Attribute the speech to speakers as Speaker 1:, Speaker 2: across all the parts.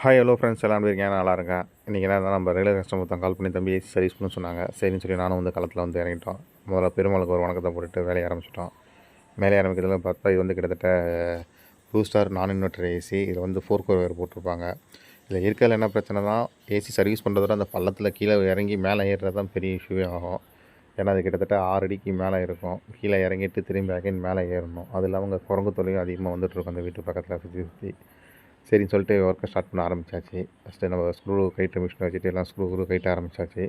Speaker 1: Hi hello friends எல்லாம் எப்படி இருக்கேன்? நல்லா இருக்கேன். இன்றைக்கி என்ன நம்ம ரெகுலர் கஸ்டமர் தான் கால் பண்ணி தம்பி ஏசி சர்வீஸ் பண்ண சொன்னாங்க. சரின்னு சொல்லி நானும் வந்து களத்தில் வந்து இறங்கிட்டோம். முதல்ல பெருமாளுக்கு ஒரு வணக்கத்தை போட்டுட்டு வேலையை ஆரம்பிச்சிட்டோம். வேலையை ஆரம்பிக்கிறதுல பார்த்தா இது வந்து கிட்டத்தட்ட ப்ளூ ஸ்டார் நான் இன்வெர்டர் ஏசி. இதில் வந்து 4 கோர் வேறு போட்டிருப்பாங்க. இதில் இருக்கிறதுல என்ன பிரச்சனை தான், ஏசி சர்வீஸ் பண்ணுறதோட அந்த பள்ளத்தில் கீழே இறங்கி மேலே ஏறுறது தான் பெரிய இஷ்யூவே ஆகும். ஏன்னா அது கிட்டத்தட்ட 6 அடிக்கு மேலே இருக்கும். கீழே இறங்கிட்டு திரும்பி அகைன் மேலே ஏறணும். அது இல்லாமல் அங்கே குரங்கு தொல்லையும் அதிகமாக வந்துட்டுருக்கும் அந்த வீட்டு பக்கத்தில் சுற்றி சுற்றி. சரின்னு சொல்லிட்டு ஒர்க்கை ஸ்டார்ட் பண்ண ஆரம்பித்தாச்சு. ஃபஸ்ட்டு நம்ம ஸ்க்ரூ கைட்டு மிஷினை வச்சுட்டு எல்லாம் ஸ்க்ரூ கைட்ட ஆரம்பித்தாச்சு.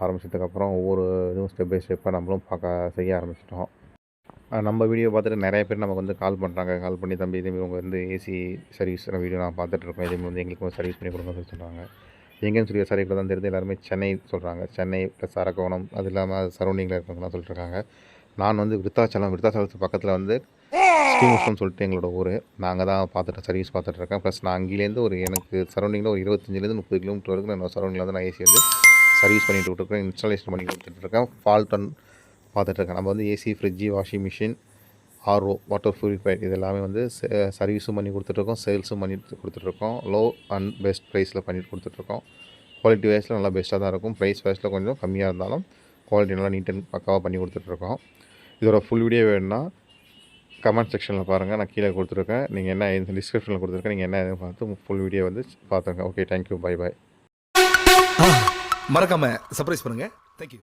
Speaker 1: ஆரம்பித்ததுக்கப்புறம் ஒவ்வொரு இதுவும் ஸ்டெப் பை ஸ்டெப்பாக நம்மளும் செய்ய ஆரம்பிச்சிட்டோம். நம்ம வீடியோ பார்த்துட்டு நிறைய பேர் நமக்கு வந்து கால் பண்ணுறாங்க. கால் பண்ணி தம்பி இதேமாரி உங்கள் வந்து ஏசி சர்வீஸ் வீடியோ நான் பார்த்துட்ருக்கோம். இதேமாரி வந்து எங்களுக்கு வந்து சர்வீஸ் பண்ணி கொடுங்கன்னு சொல்லி சொல்கிறாங்க. எங்கேன்னு சொல்லி விசாரிக்க தான் தெரியுது எல்லாருமே சென்னை சொல்கிறாங்க. சென்னை ப்ளஸ் அரக்கோணம் அது இல்லாமல் சரௌண்டிங்கில் இருக்கவங்கலாம் சொல்லிட்டுருக்காங்க. நான் வந்து விருத்தாச்சலத்து பக்கத்தில் வந்து ஸ்ரீமுஷ்ணம்னு சொல்லிட்டு எங்களோட ஊர். நான் அங்கே தான் சர்வீஸ் பார்த்துட்ருக்கேன். ப்ளஸ் நான் அங்கேலேருந்து எனக்கு சரௌண்டிங்கில் ஒரு 25லேருந்து 30 கிலோமீட்டர் வரைக்கும் நான் சரௌண்டிங்கில் வந்து நான் ஏசி வந்து சர்வீஸ் பண்ணிட்டு விட்டுருக்கேன். இன்ஸ்டாலேஷன் பண்ணி கொடுத்துட்ருக்கேன். ஃபால்ட்டன் பார்த்துட்ருக்கேன். நம்ம வந்து AC, fridge, washing machine, RO, water purifier இது எல்லாமே வந்து சர்வீஸும் பண்ணி கொடுத்துட்ருக்கோம். சேல்ஸும் பண்ணி கொடுத்துட்ருக்கோம். லோ அண்ட் பெஸ்ட் ப்ரைஸில் பண்ணிட்டு கொடுத்துட்ருக்கோம். குவாலிட்டி வைஸில் நல்லா பெஸ்ட்டாக தான் இருக்கும். ப்ரைஸ் வைஸில் கொஞ்சம் கம்மியாக இருந்தாலும் குவாலிட்டி நல்லா நீட் அண்ட் பக்காவாக பண்ணி கொடுத்துட்ருக்கோம். இதோட ஃபுல் வீடியோ வேணும்னா கமெண்ட் செக்ஷனில் பாருங்கள். நான் கீழே கொடுத்துருக்கேன். நீங்கள் என்ன டிஸ்கிரிப்ஷனில் கொடுத்துருக்கேன். நீங்கள் என்ன எதுவும் பார்த்து ஃபுல் வீடியோ வந்து பார்த்துருங்க. Okay, thank you, bye bye.
Speaker 2: மறக்காம சர்ப்ரைஸ் பண்ணுங்கள்.